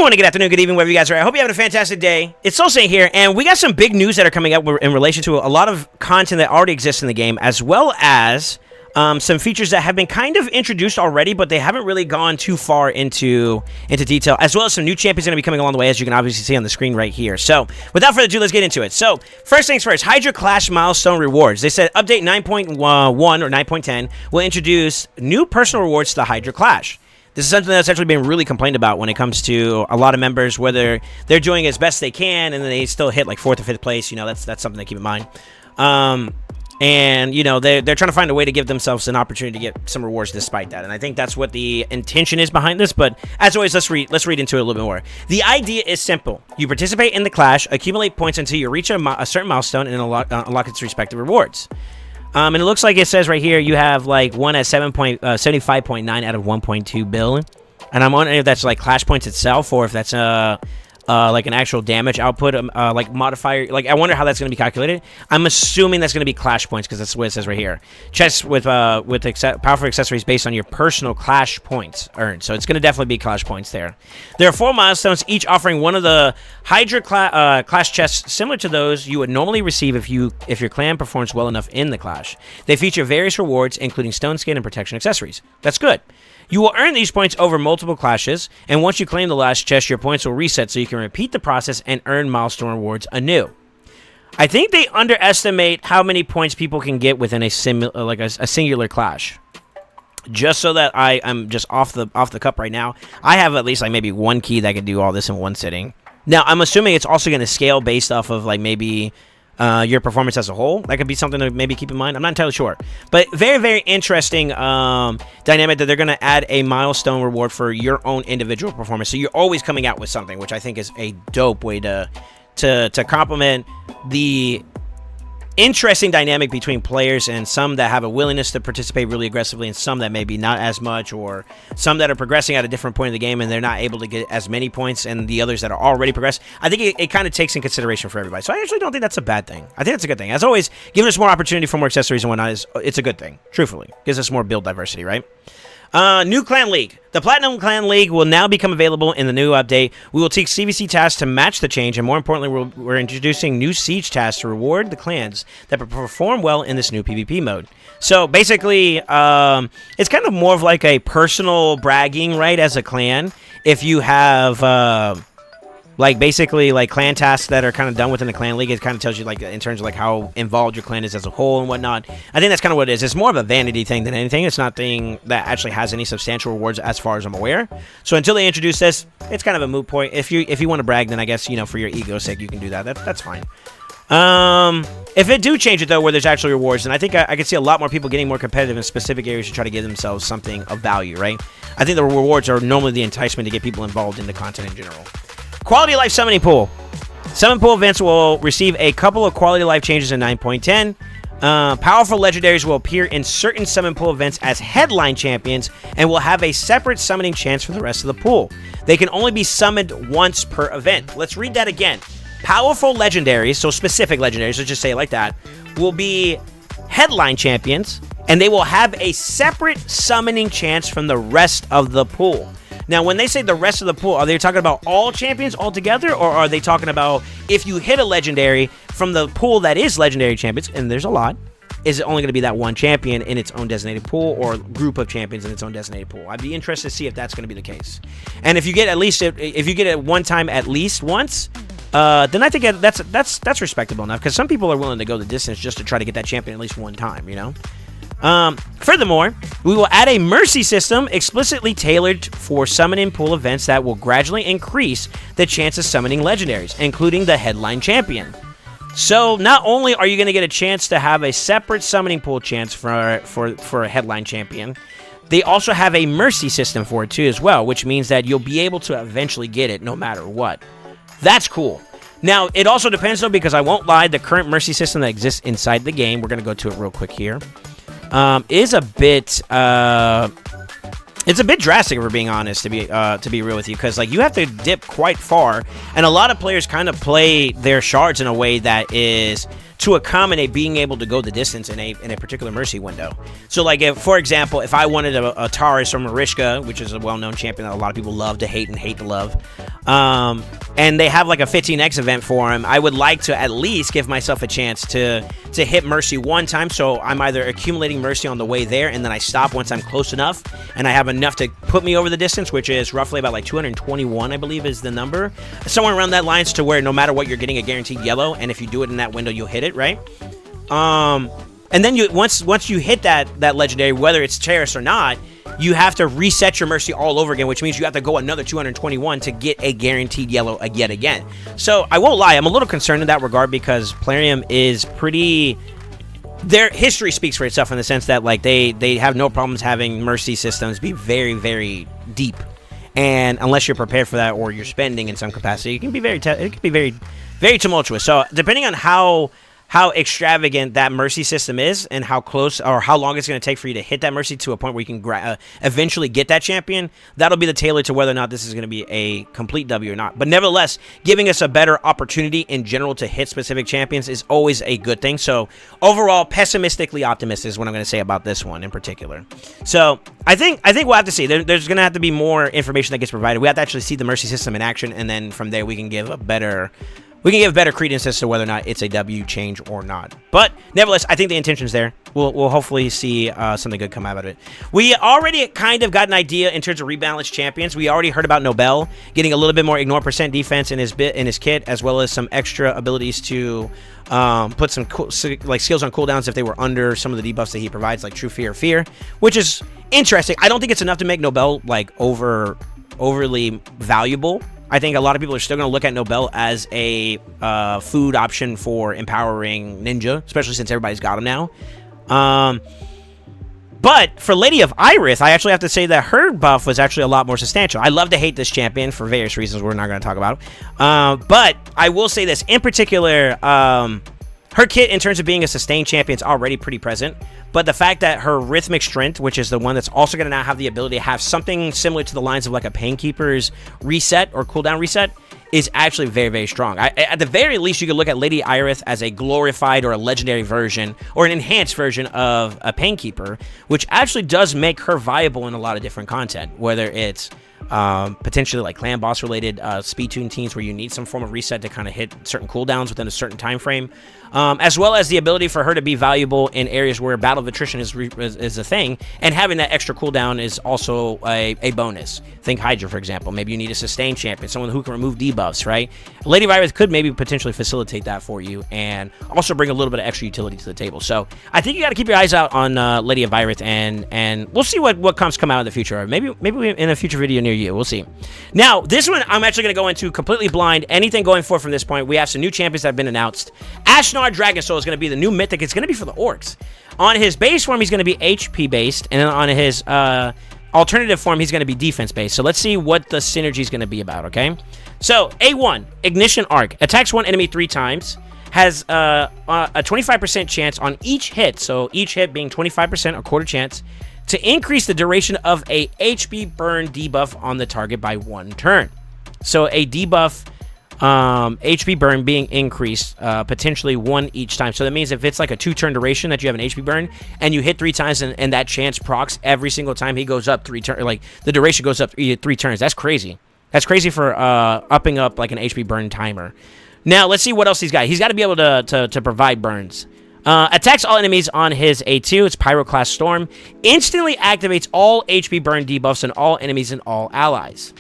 morning, good afternoon, good evening, wherever you guys are. I hope you're having a fantastic day. It's SoulSaint here, and we got some big news that are coming up in relation to a lot of content that already exists in the game, as well as some features that have been kind of introduced already, but they haven't really gone too far into detail, as well as some new champions going to be coming along the way, as you can obviously see on the screen right here. So, without further ado, let's get into it. So, first things first, Hydra Clash milestone rewards. They said update 9.1 or 9.10 will introduce new personal rewards to the Hydra Clash. This is something that's actually been really complained about when it comes to a lot of members, whether they're doing as best they can and then they still hit like 4th or 5th place. You know, that's something to keep in mind. And, you know, they're trying to find a way to give themselves an opportunity to get some rewards despite that. And I think that's what the intention is behind this. But as always, let's read into it a little bit more. The idea is simple. You participate in the Clash, accumulate points until you reach a certain milestone, and unlock its respective rewards. And it looks like it says right here you have like one at 75.9 out of 1.2 billion. And I'm wondering if that's like Clash points itself or if that's like an actual damage output like modifier. Like I wonder how that's going to be calculated. I'm assuming that's going to be Clash points because that's what it says right here. Chests with powerful accessories based on your personal Clash points earned. So it's going to definitely be Clash points there. There are 4 milestones, each offering one of the Hydra Clash chests similar to those you would normally receive if your clan performs well enough in the Clash. They feature various rewards, including stone skin and protection accessories. That's good. You will earn these points over multiple clashes, and once you claim the last chest, your points will reset so you can repeat the process and earn milestone rewards anew. I think they underestimate how many points people can get within a singular clash. Just so that I'm just off the cup right now, I have at least like maybe one key that can do all this in one sitting. Now, I'm assuming it's also going to scale based off of like maybe your performance as a whole. That could be something to maybe keep in mind. I'm not entirely sure. But very, very interesting dynamic that they're going to add a milestone reward for your own individual performance. So you're always coming out with something, which I think is a dope way to complement the interesting dynamic between players, and some that have a willingness to participate really aggressively and some that maybe not as much, or some that are progressing at a different point in the game and they're not able to get as many points, and the others that are already progressed. I think it kind of takes in consideration for everybody. So I actually don't think that's a bad thing. I think that's a good thing. As always, giving us more opportunity for more accessories and whatnot it's a good thing. Truthfully, gives us more build diversity, right? New Clan League. The Platinum Clan League will now become available in the new update. We will take CVC tasks to match the change, and more importantly, we're introducing new siege tasks to reward the clans that perform well in this new PvP mode. So basically, it's kind of more of like a personal bragging, right, as a clan. If you have like basically like clan tasks that are kind of done within the clan league, it kind of tells you like in terms of like how involved your clan is as a whole and whatnot. I think that's kind of what it is. It's more of a vanity thing than anything. It's not thing that actually has any substantial rewards as far as I'm aware. So until they introduce this, it's kind of a moot point. If you want to brag, then I guess, you know, for your ego's sake, you can do that. That's fine. If it do change it though, where there's actually rewards, then I think I could see a lot more people getting more competitive in specific areas to try to give themselves something of value, right? I think the rewards are normally the enticement to get people involved in the content in general. Quality of Life Summoning Pool. Summon Pool events will receive a couple of quality of life changes in 9.10. Powerful legendaries will appear in certain Summon Pool events as headline champions and will have a separate summoning chance for the rest of the pool. They can only be summoned once per event. Let's read that again. Powerful legendaries, so specific legendaries, let's just say it like that, will be headline champions, and they will have a separate summoning chance from the rest of the pool. Now, when they say the rest of the pool, are they talking about all champions altogether, or are they talking about if you hit a legendary from the pool that is legendary champions, and there's a lot, is it only going to be that one champion in its own designated pool, or group of champions in its own designated pool? I'd be interested to see if that's going to be the case. And if you get if you get it one time at least once, then I think that's respectable enough, because some people are willing to go the distance just to try to get that champion at least one time, you know? Furthermore, we will add a mercy system explicitly tailored for summoning pool events that will gradually increase the chance of summoning legendaries, including the headline champion. So not only are you going to get a chance to have a separate summoning pool chance for a headline champion, they also have a mercy system for it too as well, which means that you'll be able to eventually get it no matter what. That's cool. Now, it also depends though, because I won't lie, the current mercy system that exists inside the game, we're going to go to it real quick here, is a bit it's a bit drastic, if we're being honest, to be real with you, because like you have to dip quite far, and a lot of players kind of play their shards in a way that is to accommodate being able to go the distance in a particular Mercy window. So like, if, for example, if I wanted a Taurus or Marishka, which is a well-known champion that a lot of people love to hate and hate to love, and they have like a 15x event for him, I would like to at least give myself a chance to hit Mercy one time, so I'm either accumulating Mercy on the way there, and then I stop once I'm close enough, and I have enough to put me over the distance, which is roughly about like 221, I believe is the number. Somewhere around that lines, to where no matter what, you're getting a guaranteed yellow, and if you do it in that window, you'll hit it, right? And then once you hit that legendary, whether it's Cheris or not, you have to reset your Mercy all over again, which means you have to go another 221 to get a guaranteed yellow yet again. So I won't lie, I'm a little concerned in that regard, because Plarium is pretty... Their history speaks for itself in the sense that like they have no problems having Mercy systems be very, very deep. And unless you're prepared for that, or you're spending in some capacity, it can be very, very tumultuous. So depending on how extravagant that Mercy system is, and how close or how long it's going to take for you to hit that Mercy to a point where you can eventually get that champion, that'll be the tailor to whether or not this is going to be a complete W or not. But nevertheless, giving us a better opportunity in general to hit specific champions is always a good thing. So overall, pessimistically optimistic is what I'm going to say about this one in particular. So I think we'll have to see. There's going to have to be more information that gets provided. We have to actually see the Mercy system in action, and then from there we can give better credence as to whether or not it's a W change or not. But nevertheless, I think the intention's there. We'll hopefully see something good come out of it. We already kind of got an idea in terms of rebalanced champions. We already heard about Nobel getting a little bit more ignore percent defense in his kit, as well as some extra abilities to put some like skills on cooldowns if they were under some of the debuffs that he provides, like True Fear, which is interesting. I don't think it's enough to make Nobel like overly valuable. I think a lot of people are still going to look at Nobel as a food option for empowering Ninja, especially since everybody's got him now. But for Lady of Irith, I actually have to say that her buff was actually a lot more substantial. I love to hate this champion for various reasons we're not going to talk about. But I will say this. In particular, her kit, in terms of being a sustained champion, is already pretty present. But the fact that her Rhythmic Strength, which is the one that's also going to now have the ability to have something similar to the lines of like a Painkeeper's reset or cooldown reset, is actually very, very strong. At the very least, you could look at Lady Irith as a glorified or a legendary version or an enhanced version of a Painkeeper, which actually does make her viable in a lot of different content, whether it's potentially like clan boss related speed tune teams where you need some form of reset to kind of hit certain cooldowns within a certain time frame, as well as the ability for her to be valuable in areas where battle of attrition is a thing, and having that extra cooldown is also a bonus. Think Hydra, for example. Maybe you need a sustained champion, someone who can remove debuffs, right? Lady of Irith could maybe potentially facilitate that for you and also bring a little bit of extra utility to the table. So I think you got to keep your eyes out on Lady of Irith, and we'll see what come out in the future. Maybe in a future video near you. We'll see. Now, this one I'm actually going to go into completely blind. Anything going forward from this point, we have some new champions that have been announced. Ashnar Dragonsoul is going to be the new mythic. It's going to be for the orcs. On his base form, he's going to be HP based, and then on his alternative form, he's going to be defense based. So let's see what the synergy is going to be about, okay? So, A1, Ignition Arc. Attacks one enemy 3 times. Has a 25% chance on each hit, so each hit being 25%, a quarter chance, to increase the duration of a HP burn debuff on the target by 1 turn. So a debuff HP burn being increased potentially 1 each time. So that means if it's like a 2-turn duration that you have an HP burn and you hit 3 times and that chance procs every single time he goes up 3 turns, like the duration goes up 3 turns. That's crazy. That's crazy for upping up like an HP burn timer. Now let's see what else he's got. He's got to be able to provide burns. Attacks all enemies on his A2. It's Pyroclast Storm. Instantly activates all HP burn debuffs on all enemies and all allies.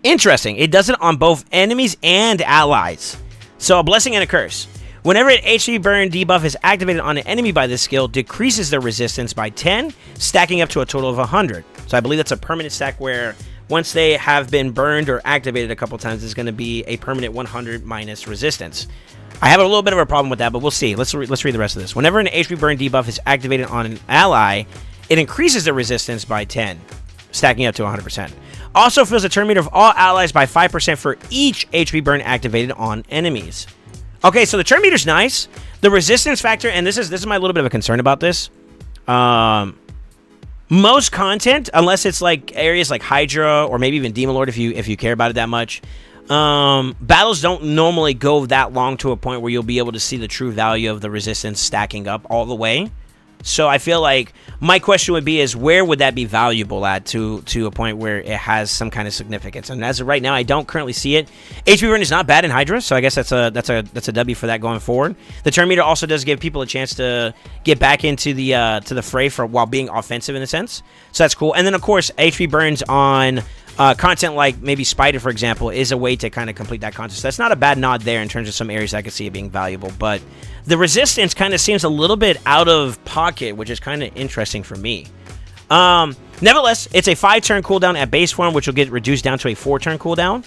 Interesting. It does it on both enemies and allies. So a blessing and a curse. Whenever an HP burn debuff is activated on an enemy by this skill, decreases their resistance by 10, stacking up to a total of 100. So I believe that's a permanent stack where once they have been burned or activated a couple times, it's going to be a permanent 100 minus resistance. I have a little bit of a problem with that, but we'll see. Let's read the rest of this. Whenever an HP burn debuff is activated on an ally, it increases the resistance by 10, stacking up to 100%. Also fills the turn meter of all allies by 5% for each HP burn activated on enemies. Okay, so the turn meter's nice. The resistance factor, and this is my little bit of a concern about this. Most content, unless it's like areas like Hydra or maybe even Demon Lord, if you care about it that much, Battles don't normally go that long to a point where you'll be able to see the true value of the resistance stacking up all the way. So I feel like my question would be is where would that be valuable at to a point where it has some kind of significance? And as of right now, I don't currently see it. HP burn is not bad in Hydra, so I guess that's a W for that going forward. The turn meter also does give people a chance to get back into the fray while being offensive in a sense. So that's cool. And then of course HP burns on content like maybe Spider, for example, is a way to kind of complete that content. So that's not a bad nod there in terms of some areas I could see it being valuable. But the resistance kind of seems a little bit out of pocket, which is kind of interesting for me. Nevertheless, it's a 5-turn cooldown at base form, which will get reduced down to a 4-turn cooldown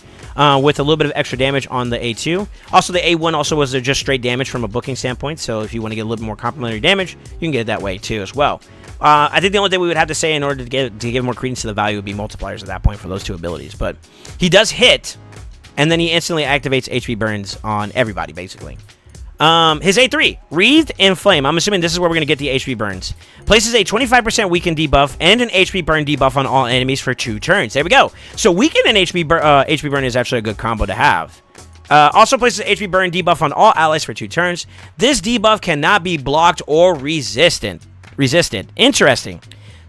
with a little bit of extra damage on the A2. Also, the A1 also was just straight damage from a booking standpoint, so if you want to get a little bit more complementary damage, you can get it that way too as well. I think the only thing we would have to say in order to give more credence to the value would be multipliers at that point for those two abilities. But he does hit, and then he instantly activates HP burns on everybody, basically. His A3, Wreathed in Flame. I'm assuming this is where we're going to get the HP burns. Places a 25% weaken debuff and an HP burn debuff on all enemies for 2 turns. There we go. So weaken and HP burn is actually a good combo to have. Also places HP burn debuff on all allies for 2 turns. This debuff cannot be blocked or resisted. Interesting.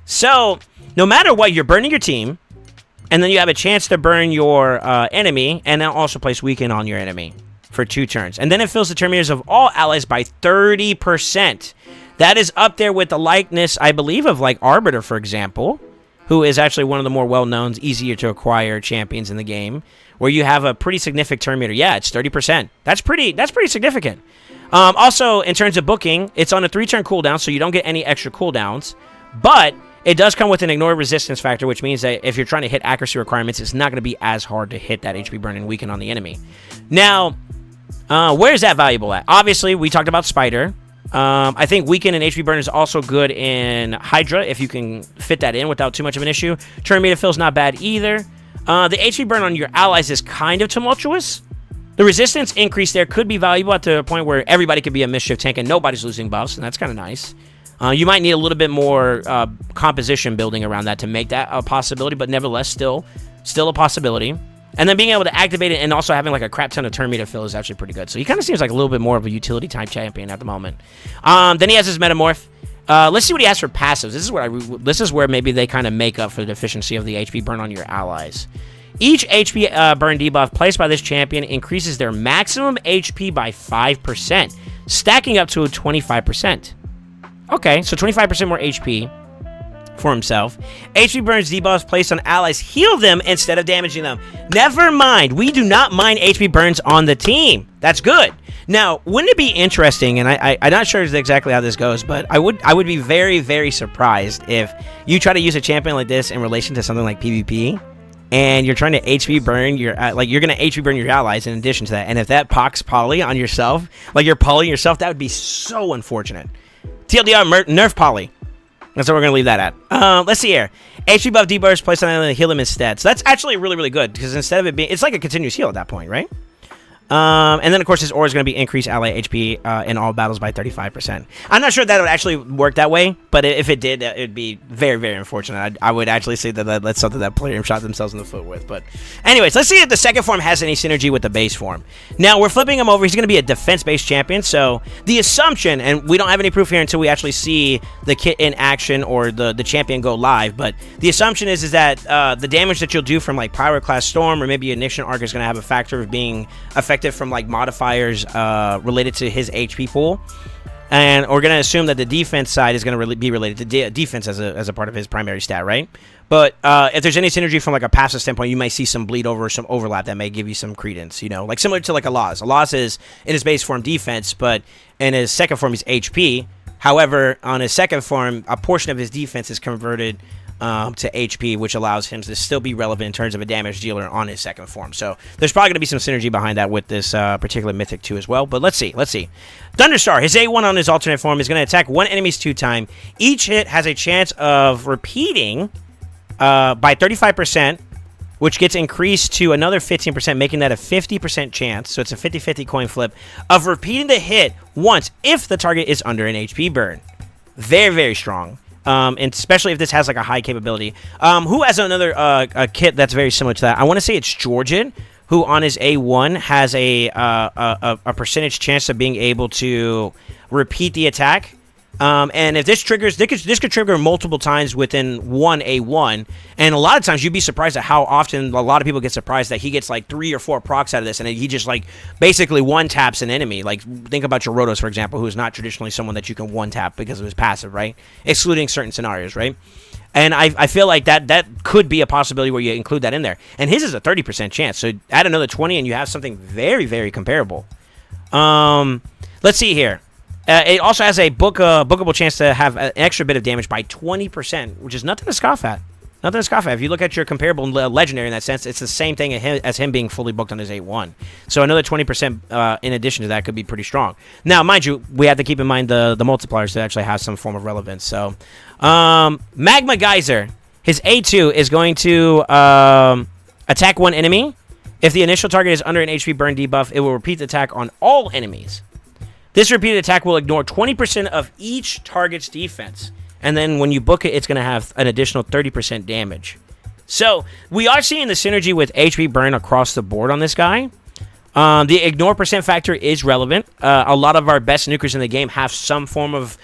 So no matter what, you're burning your team, and then you have a chance to burn your enemy, and then also place weaken on your enemy for 2 turns. And then it fills the turn meters of all allies by 30%. That is up there with the likeness, I believe, of like Arbiter, for example, who is actually one of the more well-known, easier to acquire champions in the game, where you have a pretty significant turn meter. Yeah, it's 30%. That's pretty significant. Also, in terms of booking, it's on a 3-turn cooldown, so you don't get any extra cooldowns, but it does come with an ignore resistance factor, which means that if you're trying to hit accuracy requirements, it's not going to be as hard to hit that HP burn and weaken on the enemy. Now, where is that valuable at? Obviously, we talked about Spider. I think weaken and HP burn is also good in Hydra if you can fit that in without too much of an issue. Turn meter fill's not bad either. The HP burn on your allies is kind of tumultuous. The resistance increase there could be valuable at the point where everybody could be a mischief tank and nobody's losing buffs, and that's kind of nice. You might need a little bit more composition building around that to make that a possibility, but nevertheless, still a possibility. And then being able to activate it and also having like a crap ton of turn meter fill is actually pretty good. So he kind of seems like a little bit more of a utility type champion at the moment. Then he has his Metamorph. Let's see what he has for passives. This is where maybe they kind of make up for the deficiency of the HP burn on your allies. Each HP burn debuff placed by this champion increases their maximum HP by 5%, stacking up to 25%. Okay, so 25% more HP for himself. HP burns debuffs placed on allies heal them instead of damaging them. Never mind. We do not mind HP burns on the team. That's good. Now, wouldn't it be interesting, and I'm not sure exactly how this goes, but I would be very, very surprised if you try to use a champion like this in relation to something like PvP, and you're trying to HP burn your, you're going to HP burn your allies in addition to that, and if that pox poly on yourself, like you're polying yourself, that would be so unfortunate. TLDR, nerf poly. That's what we're going to leave that at. Let's see here. HP buff debuffs placed on the heal him instead. So that's actually really, really good, because instead of it being, it's like a continuous heal at that point, right? And then, of course, his aura is going to be increase ally HP in all battles by 35%. I'm not sure that would actually work that way, but if it did, it would be very, very unfortunate. I would actually say that that's something that player shot themselves in the foot with. But anyways, let's see if the second form has any synergy with the base form. Now, we're flipping him over. He's going to be a defense-based champion, so the assumption, and we don't have any proof here until we actually see the kit in action or the champion go live, but the assumption is that the damage that you'll do from like Pyroclast Storm or maybe Ignition Arc is going to have a factor of being affected from like modifiers related to his HP pool, and we're going to assume that the defense side is going to be related to defense as a part of his primary stat, right? But if there's any synergy from like a passive standpoint, you might see some bleed over or some overlap that may give you some credence, you know, like similar to like Alot. Alot is in his base form defense, but in his second form he's HP. However, on his second form, a portion of his defense is converted to HP, which allows him to still be relevant in terms of a damage dealer on his second form. So there's probably going to be some synergy behind that with this particular Mythic 2 as well. But let's see. Thunderstar, his A1 on his alternate form is going to attack one enemy's 2 times. Each hit has a chance of repeating by 35%, which gets increased to another 15%, making that a 50% chance. So it's a 50-50 coin flip of repeating the hit once if the target is under an HP burn. Very, very strong. And especially if this has like a high capability. Who has another kit that's very similar to that? I want to say it's Georgian, who on his A1 has a percentage chance of being able to repeat the attack. And if this triggers, this could trigger multiple times within one A1. And a lot of times you'd be surprised at how often a lot of people get surprised that he gets like 3 or 4 procs out of this, and he just like basically one taps an enemy. Like think about your Rotos, for example, who is not traditionally someone that you can one tap because of his passive, right? Excluding certain scenarios, right? And I feel like that could be a possibility where you include that in there. And his is a 30% chance. So add another 20 and you have something very, very comparable. Let's see here. It also has a bookable chance to have an extra bit of damage by 20%, which is nothing to scoff at. Nothing to scoff at. If you look at your comparable legendary in that sense, it's the same thing as him being fully booked on his 8-1. So another 20% in addition to that could be pretty strong. Now, mind you, we have to keep in mind the multipliers to actually have some form of relevance. So, Magma Geyser, his A2 is going to attack one enemy. If the initial target is under an HP burn debuff, it will repeat the attack on all enemies. This repeated attack will ignore 20% of each target's defense. And then when you book it, it's going to have an additional 30% damage. So we are seeing the synergy with HP burn across the board on this guy. The ignore percent factor is relevant. A lot of our best nukers in the game have some form of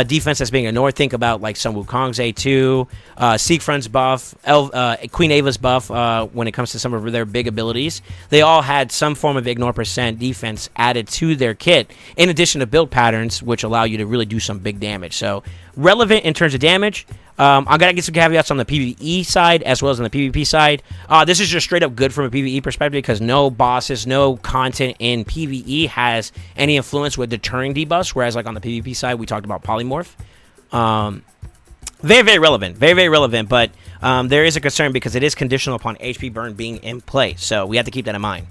defense that's being ignored. Think about like Sun Wukong's A2, Siegfried's buff, Queen Ava's buff when it comes to some of their big abilities. They all had some form of ignore percent defense added to their kit, in addition to build patterns, which allow you to really do some big damage. So relevant in terms of damage. I'm going to get some caveats on the PvE side as well as on the PvP side. This is just straight up good from a PvE perspective because no bosses, no content in PvE has any influence with deterring debuffs, whereas like on the PvP side, we talked about Polymorph. Very, very relevant. Very, very relevant, but there is a concern because it is conditional upon HP burn being in play, so we have to keep that in mind.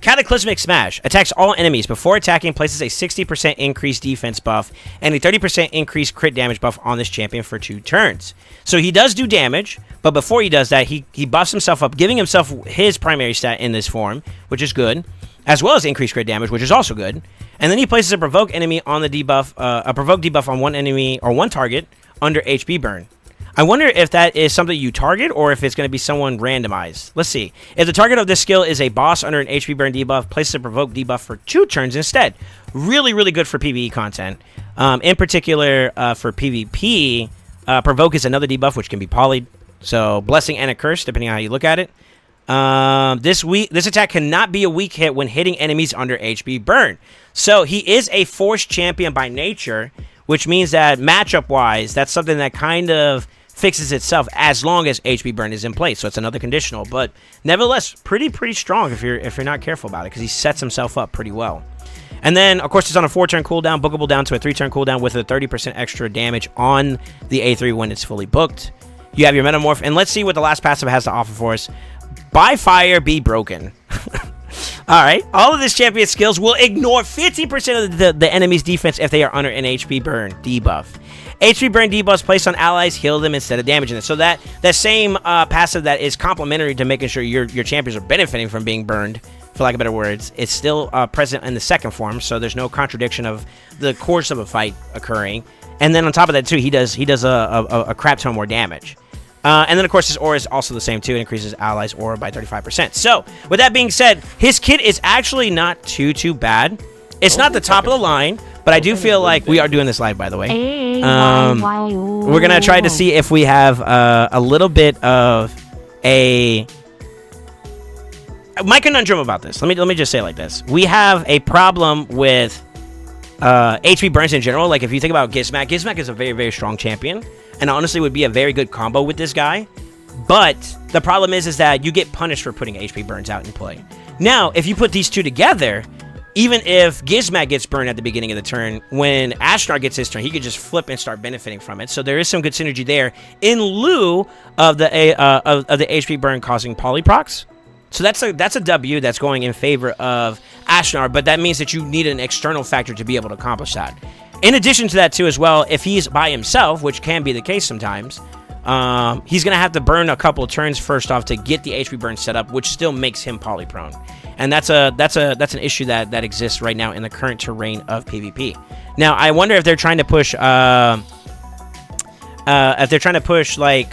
Cataclysmic Smash attacks all enemies. Before attacking, places a 60% increased defense buff and a 30% increased crit damage buff on this champion for 2 turns. So he does do damage, but before he does that, he buffs himself up, giving himself his primary stat in this form, which is good, as well as increased crit damage, which is also good. And then he places a provoke enemy on the debuff, a provoke debuff on one enemy or one target under HP burn. I wonder if that is something you target or if it's going to be someone randomized. Let's see. If the target of this skill is a boss under an HP burn debuff, place a provoke debuff for 2 turns instead. Really, really good for PvE content. In particular, for PvP, provoke is another debuff which can be polyed. So blessing and a curse, depending on how you look at it. This attack cannot be a weak hit when hitting enemies under HP burn. So he is a forced champion by nature, which means that matchup-wise, that's something that kind of fixes itself as long as HP burn is in place. So it's another conditional, but nevertheless, pretty strong if you're not careful about it, because he sets himself up pretty well. And then, of course, it's on a 4-turn cooldown, bookable down to a 3-turn cooldown with a 30% extra damage on the A3 when it's fully booked. You have your Metamorph, and let's see what the last passive has to offer for us. By fire, be broken. All right. All of this champion skills will ignore 50% of the enemy's defense if they are under an HP burn debuff. HP burn debuffs placed on allies heal them instead of damaging them. So that same passive that is complementary to making sure your champions are benefiting from being burned, for lack of better words, it's still present in the second form. So there's no contradiction of the course of a fight occurring. And then on top of that too, he does a crap ton more damage. And then, of course, his aura is also the same, too. It increases allies' aura by 35%. So, with that being said, his kit is actually not too bad. It's not the top of the line, but I do feel like we are doing this live, by the way. We're going to try to see if we have a little bit of a... My conundrum about this. Let me just say it like this. We have a problem with HP burns in general. Like, if you think about Gizmak is a very, very strong champion. And honestly would be a very good combo with this guy. But the problem is that you get punished for putting HP burns out in play. Now, if you put these two together, even if Gizmak gets burned at the beginning of the turn, when Ashnar gets his turn, he could just flip and start benefiting from it. So there is some good synergy there in lieu of the HP burn causing polyprocs. So that's a W that's going in favor of Ashnar, but that means that you need an external factor to be able to accomplish that. In addition to that, too, as well, if he's by himself, which can be the case sometimes, he's going to have to burn a couple of turns first off to get the HP burn set up, which still makes him poly-prone. And that's an issue that exists right now in the current terrain of PvP. Now, I wonder if they're trying to push, like,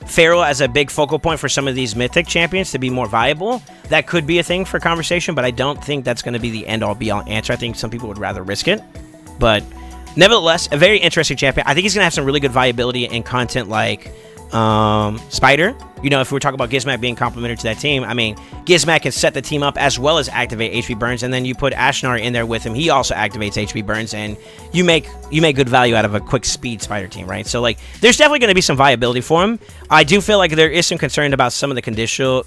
Pharaoh as a big focal point for some of these mythic champions to be more viable, that could be a thing for conversation, but I don't think that's going to be the end-all be-all answer. I think some people would rather risk it, but nevertheless, a very interesting champion. I think he's going to have some really good viability in content like Spider. You know, if we're talking about Gizmak being complementary to that team, I mean, Gizmak can set the team up as well as activate HP burns, and then you put Ashnar in there with him. He also activates HP burns, and you make good value out of a quick speed Spider team, right? So, like, there's definitely going to be some viability for him. I do feel like there is some concern about some of the conditional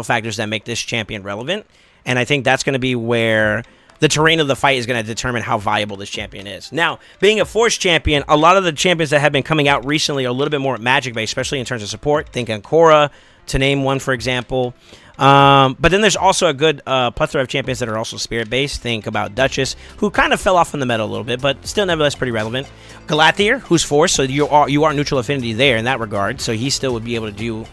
factors that make this champion relevant, and I think that's going to be where the terrain of the fight is going to determine how viable this champion is. Now, being a Force champion, a lot of the champions that have been coming out recently are a little bit more magic-based, especially in terms of support. Think Ancora, to name one, for example. But then there's also a good plethora of champions that are also spirit-based. Think about Duchess, who kind of fell off in the meta a little bit, but still nevertheless pretty relevant. Galathier, who's Force, so you are neutral affinity there in that regard, so he still would be able to do,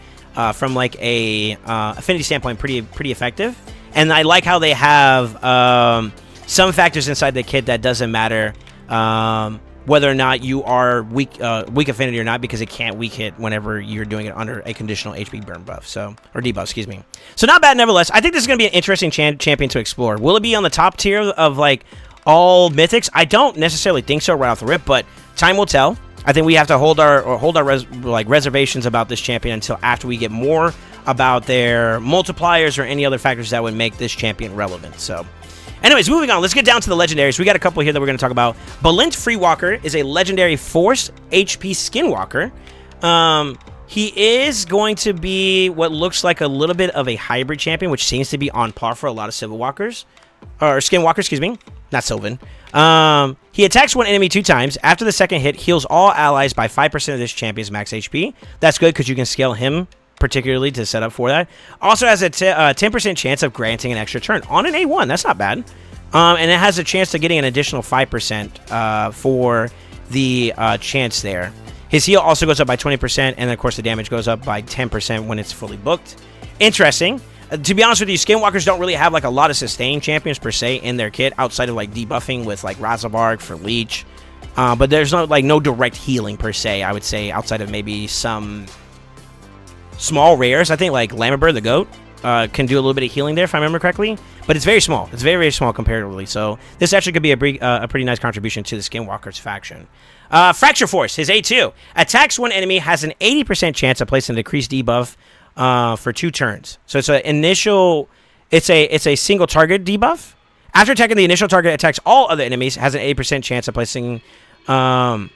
from like a affinity standpoint, pretty effective. And I like how they have some factors inside the kit that doesn't matter whether or not you are weak affinity or not, because it can't weak hit whenever you're doing it under a conditional HP burn buff, or debuff, excuse me. So not bad, nevertheless. I think this is going to be an interesting champion to explore. Will it be on the top tier of like all mythics? I don't necessarily think so right off the rip, but time will tell. I think we have to hold our reservations about this champion until after we get more about their multipliers or any other factors that would make this champion relevant. So, anyways, moving on. Let's get down to the legendaries. We got a couple here that we're going to talk about. Balint Freewalker is a legendary Force HP Skinwalker. He is going to be what looks like a little bit of a hybrid champion, which seems to be on par for a lot of Civil Walkers. Or Skinwalkers, excuse me. Not Sylvan. He attacks one enemy 2 times. After the second hit, heals all allies by 5% of this champion's max HP. That's good because you can scale him particularly to set up for that. Also has a 10% chance of granting an extra turn on an A1. That's not bad. And it has a chance to getting an additional 5% for the chance there. His heal also goes up by 20%, and of course the damage goes up by 10% when it's fully booked. Interesting. To be honest with you, Skinwalkers don't really have like a lot of sustain champions per se in their kit outside of like debuffing with like Razavarg for Leech. But there's no direct healing per se, I would say, outside of maybe some small rares. I think like Lammerberg the Goat can do a little bit of healing there if I remember correctly, but it's very small. It's very, very small comparatively. So this actually could be a pretty nice contribution to the Skinwalkers faction. Fracture Force, his A2. Attacks one enemy, has an 80% chance of placing a decreased debuff for 2 turns. So it's it's a single target debuff. After attacking the initial target, attacks all other enemies, has an 80% chance of placing a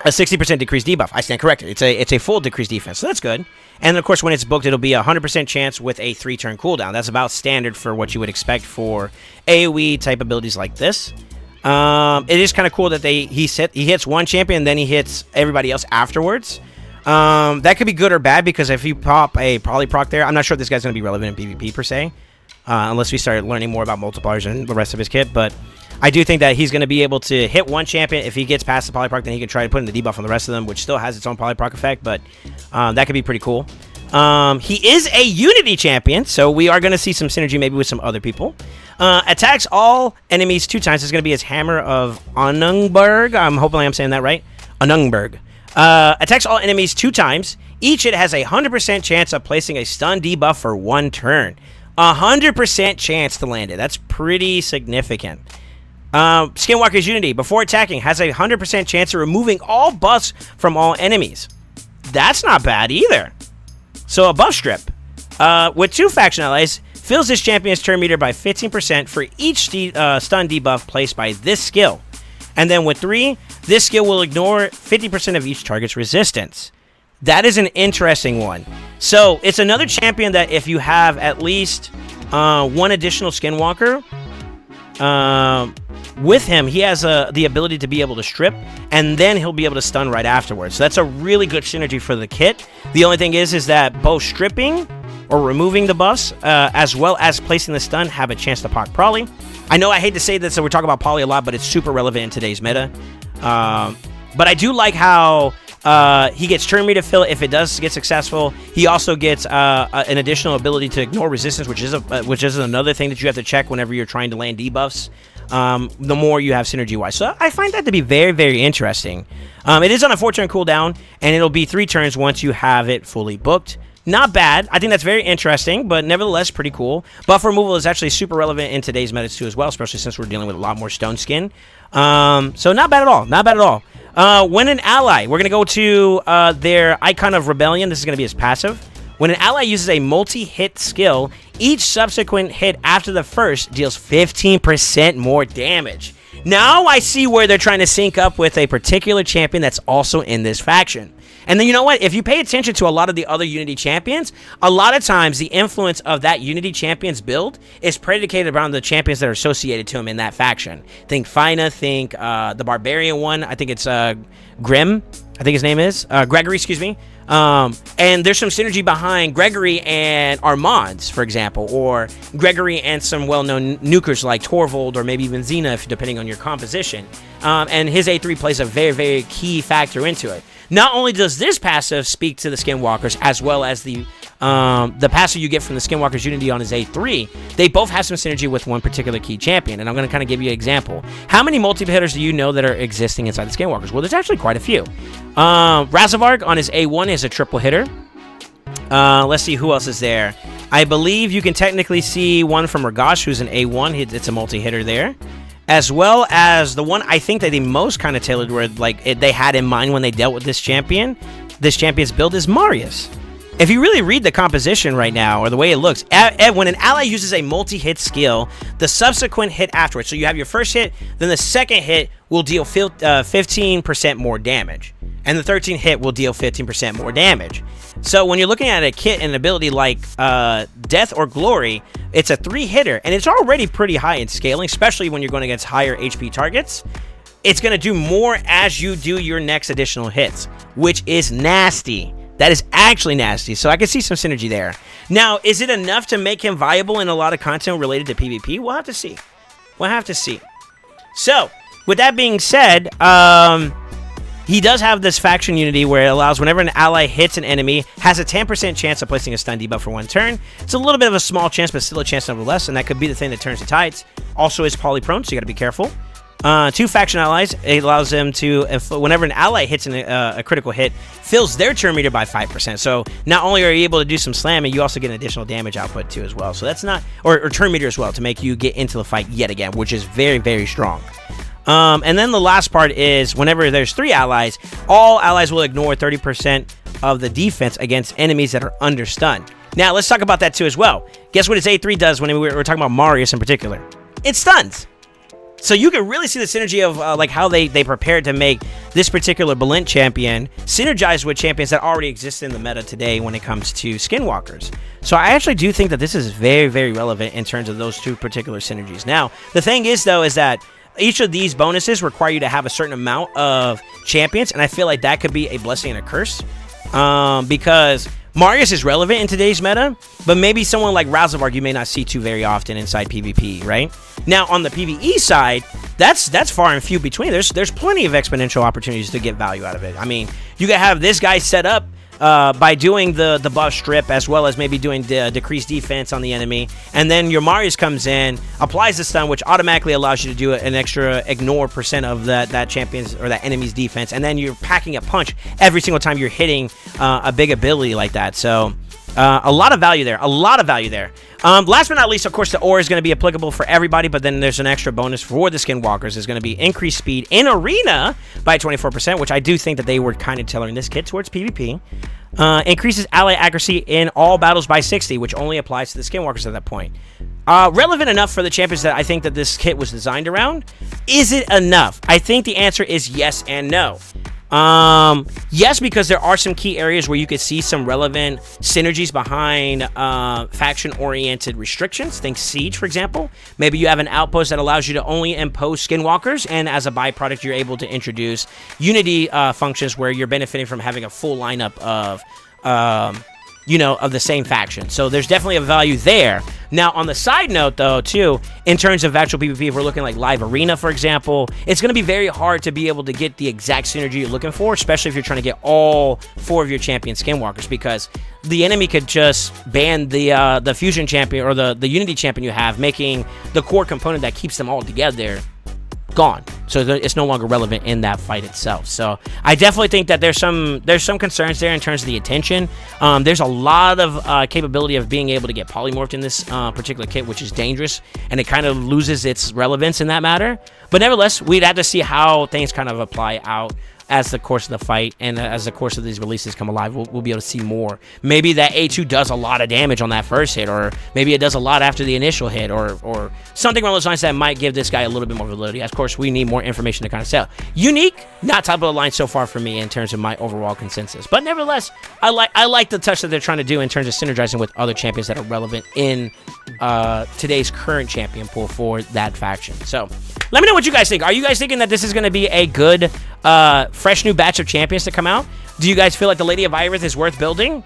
60% decreased debuff. I stand corrected. It's a full decreased defense, so that's good. And of course, when it's booked, it'll be a 100% chance with a 3-turn cooldown. That's about standard for what you would expect for AoE type abilities like this. It is kind of cool that he hits one champion, then he hits everybody else afterwards. That could be good or bad, because if you pop a Polyproc there, I'm not sure if this guy's going to be relevant in PvP per se, unless we start learning more about multipliers and the rest of his kit, but I do think that he's going to be able to hit one champion. If he gets past the Polyproc, then he can try to put in the debuff on the rest of them, which still has its own Polyproc effect, but that could be pretty cool. He is a Unity champion, so we are going to see some synergy maybe with some other people. Attacks all enemies 2 times. It's going to be his Hammer of Anungberg. Hopefully I'm saying that right. Anungberg. Attacks all enemies 2 times. Each hit has a 100% chance of placing a stun debuff for 1 turn. 100% chance to land it. That's pretty significant. Skinwalker's Unity, before attacking, has a 100% chance of removing all buffs from all enemies. That's not bad either. So a buff strip. With 2 faction allies, fills this champion's turn meter by 15% for each stun debuff placed by this skill. And then with 3, this skill will ignore 50% of each target's resistance. That is an interesting one. So it's another champion that if you have at least 1 additional Skinwalker, with him, he has the ability to be able to strip, and then he'll be able to stun right afterwards. So that's a really good synergy for the kit. The only thing is that both stripping or removing the buffs, as well as placing the stun, have a chance to proc Poly. I know I hate to say this, so we're talking about Poly a lot, but it's super relevant in today's meta. But I do like how he gets turn meter fill if it does get successful. He also gets an additional ability to ignore resistance, which is another thing that you have to check whenever you're trying to land debuffs. the more you have synergy-wise. So I find that to be very, very interesting. It is on a 4-turn cooldown, and it'll be 3 turns once you have it fully booked. Not bad. I think that's very interesting, but nevertheless pretty cool. Buff removal is actually super relevant in today's metas too as well, especially since we're dealing with a lot more stone skin. So not bad at all. Not bad at all. When an ally, we're going to go to their Icon of Rebellion. This is going to be his passive. When an ally uses a multi-hit skill, each subsequent hit after the first deals 15% more damage. Now I see where they're trying to sync up with a particular champion that's also in this faction. And then you know what? If you pay attention to a lot of the other Unity champions, a lot of times the influence of that Unity champion's build is predicated around the champions that are associated to him in that faction. Think Fina, think the Barbarian one. I think it's Grim, I think his name is. Gregory, excuse me. And there's some synergy behind Gregory and Armands, for example, or Gregory and some well-known nukers like Torvald or maybe even Xena, depending on your composition. And his A3 plays a very, very key factor into it. Not only does this passive speak to the Skinwalkers, as well as the passive you get from the Skinwalkers Unity on his A3, they both have some synergy with one particular key champion. And I'm going to kind of give you an example. How many multi-hitters do you know that are existing inside the Skinwalkers? Well, there's actually quite a few. Razavarg on his A1 is a triple hitter. Let's see who else is there. I believe you can technically see one from Ragash, who's an A1. It's a multi-hitter there. As well as the one I think that they most kind of tailored where they had in mind when they dealt with this champion. This champion's build is Marius. If you really read the composition right now, or the way it looks, when an ally uses a multi-hit skill, the subsequent hit afterwards, so you have your first hit, then the second hit will deal 15% more damage. And the 13th hit will deal 15% more damage. So when you're looking at a kit and an ability like Death or Glory, it's a 3-hitter, and it's already pretty high in scaling, especially when you're going against higher HP targets. It's going to do more as you do your next additional hits, which is nasty. That is actually nasty, so I can see some synergy there. Now, is it enough to make him viable in a lot of content related to PvP? We'll have to see. We'll have to see. So, with that being said, he does have this faction unity where it allows whenever an ally hits an enemy, has a 10% chance of placing a stun debuff for 1 turn. It's a little bit of a small chance, but still a chance nevertheless, and that could be the thing that turns the tides. Also is polyprone, so you gotta be careful. 2 faction allies, it allows them to, whenever an ally hits a critical hit, fills their turn meter by 5%. So not only are you able to do some slamming, you also get an additional damage output too as well. So that's not, or turn meter as well, to make you get into the fight yet again, which is very, very strong. And then the last part is whenever there's 3 allies, all allies will ignore 30% of the defense against enemies that are under stun. Now, let's talk about that too as well. Guess what his A3 does when we're talking about Marius in particular? It stuns. So you can really see the synergy of like how they prepared to make this particular Balint champion synergize with champions that already exist in the meta today when it comes to Skinwalkers. So I actually do think that this is very, very relevant in terms of those 2 particular synergies. Now, the thing is, though, is that each of these bonuses require you to have a certain amount of champions, and I feel like that could be a blessing and a curse. Because Marius is relevant in today's meta, but maybe someone like Razavarg you may not see too very often inside PvP, right? Now, on the PvE side, that's far and few between. There's plenty of exponential opportunities to get value out of it. I mean, you can have this guy set up by doing the buff strip, as well as maybe doing the decreased defense on the enemy, and then your Marius comes in, applies the stun, which automatically allows you to do an extra ignore % of that champion's or that enemy's defense, and then you're packing a punch every single time you're hitting a big ability like that. So a lot of value there, last but not least, of course, the ore is going to be applicable for everybody, but then there's an extra bonus for the Skinwalkers. Is going to be increased speed in arena by 24%, which I do think that they were kind of tailoring this kit towards PvP. Increases ally accuracy in all battles by 60, which only applies to the Skinwalkers at that point. Relevant enough for the champions that I think that this kit was designed around. Is it enough? I think the answer is yes and no. Yes, because there are some key areas where you could see some relevant synergies behind faction-oriented restrictions. Think Siege, for example. Maybe you have an outpost that allows you to only impose Skinwalkers, and as a byproduct, you're able to introduce Unity functions where you're benefiting from having a full lineup of you know, of the same faction. So there's definitely a value there. Now, on the side note, though, too, in terms of actual PvP, if we're looking like live arena, for example, it's going to be very hard to be able to get the exact synergy you're looking for, especially if you're trying to get all 4 of your champion skinwalkers, because the enemy could just ban the fusion champion or the unity champion you have, making the core component that keeps them all together gone. So it's no longer relevant in that fight itself. So I definitely think that there's some concerns there in terms of the attention. There's a lot of capability of being able to get polymorphed in this particular kit, which is dangerous, and it kind of loses its relevance in that matter. But nevertheless, we'd have to see how things kind of apply out as the course of the fight and as the course of these releases come alive. We'll be able to see more. Maybe that A2 does a lot of damage on that first hit, or maybe it does a lot after the initial hit, or something along those lines that might give this guy a little bit more validity. Of course, we need more information to kind of sell. Unique, not top of the line so far for me in terms of my overall consensus. But nevertheless, I like the touch that they're trying to do in terms of synergizing with other champions that are relevant in today's current champion pool for that faction. So let me know what you guys think. Are you guys thinking that this is going to be a good fresh new batch of champions to come out? Do you guys feel like the Lady of Irith is worth building?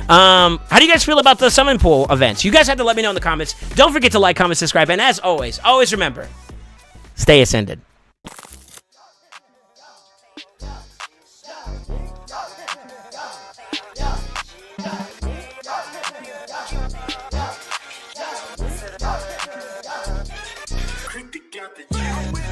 How do you guys feel about the summon pool events? You guys have to let me know in the comments. Don't forget to like, comment, subscribe, and as always remember, stay ascended. Quick to get the